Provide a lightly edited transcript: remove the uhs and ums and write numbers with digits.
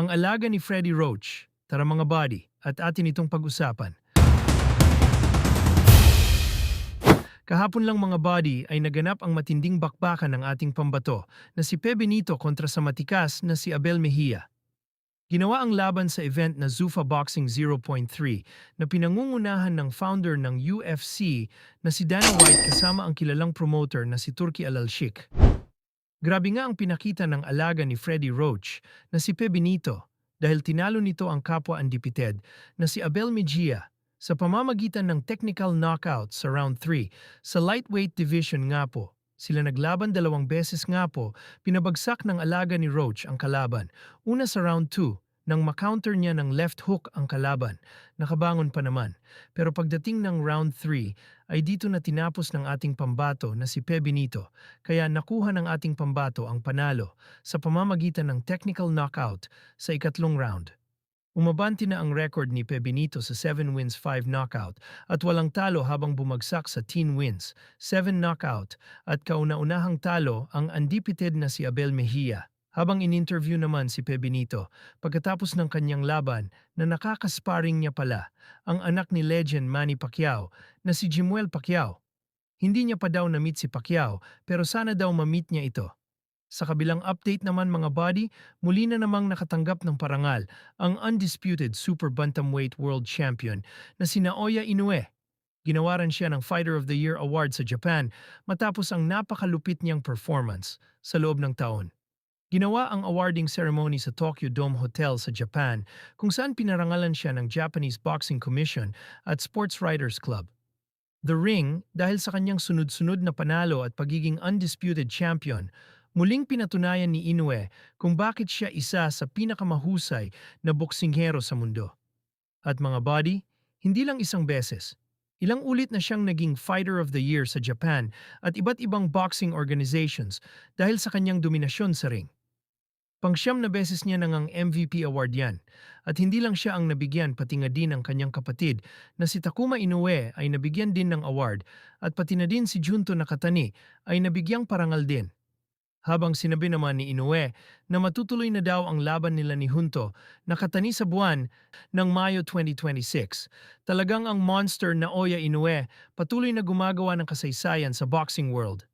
Ang alaga ni Freddie Roach. Tara mga buddy, at atin itong pag-usapan. Kahapon lang mga buddy ay naganap ang matinding bakbakan ng ating pambato na si Pe Benito kontra sa matikas na si Abel Mejia. Ginawa ang laban sa event na Zuffa Boxing 0.3 na pinangungunahan ng founder ng UFC na si Dana White kasama ang kilalang promoter na si Turki Al-Sheikh. Grabe nga ang pinakita ng alaga ni Freddie Roach na si Pe Benito dahil tinalo nito ang kapwa undefeated na si Abel Mejia sa pamamagitan ng technical knockout sa round 3 sa lightweight division nga po. Sila naglaban 2 beses nga po, pinabagsak ng alaga ni Roach ang kalaban. Una sa round 2, nang makounter niya ng left hook ang kalaban, nakabangon pa naman. Pero pagdating ng round 3, ay dito na tinapos ng ating pambato na si Pe Benito, kaya nakuha ng ating pambato ang panalo sa pamamagitan ng technical knockout sa ikatlong round. Umabanti na ang record ni Pe Benito sa 7 wins 5 knockout at walang talo habang bumagsak sa 10 wins, 7 knockout at kauna-unahang talo ang undefeated na si Abel Mejia. Habang in-interview naman si Pe Benito pagkatapos ng kanyang laban na nakakasparing niya pala ang anak ni legend Manny Pacquiao na si Jimuel Pacquiao. Hindi niya pa daw na-meet si Pacquiao pero sana daw ma-meet niya ito. Sa kabilang update naman mga buddy, muli na namang nakatanggap ng parangal ang undisputed Super Bantamweight World Champion na si Naoya Inoue. Ginawaran siya ng Fighter of the Year Award sa Japan matapos ang napakalupit niyang performance sa loob ng taon. Ginawa ang awarding ceremony sa Tokyo Dome Hotel sa Japan kung saan pinarangalan siya ng Japanese Boxing Commission at Sports Writers Club. The Ring, dahil sa kanyang sunod-sunod na panalo at pagiging undisputed champion, muling pinatunayan ni Inoue kung bakit siya isa sa pinakamahusay na boksinghero sa mundo. At mga buddy, hindi lang isang beses. Ilang ulit na siyang naging Fighter of the Year sa Japan at iba't ibang boxing organizations dahil sa kanyang dominasyon sa ring. Pang-siyam na beses niya nang ang MVP award yan. At hindi lang siya ang nabigyan pati nga din ang kanyang kapatid na si Takuma Inoue ay nabigyan din ng award at pati na din si Junto Nakatani ay nabigyang parangal din. Habang sinabi naman ni Inoue na matutuloy na daw ang laban nila ni Junto Nakatani sa buwan ng Mayo 2026. Talagang ang monster Naoya Inoue patuloy na gumagawa ng kasaysayan sa boxing world.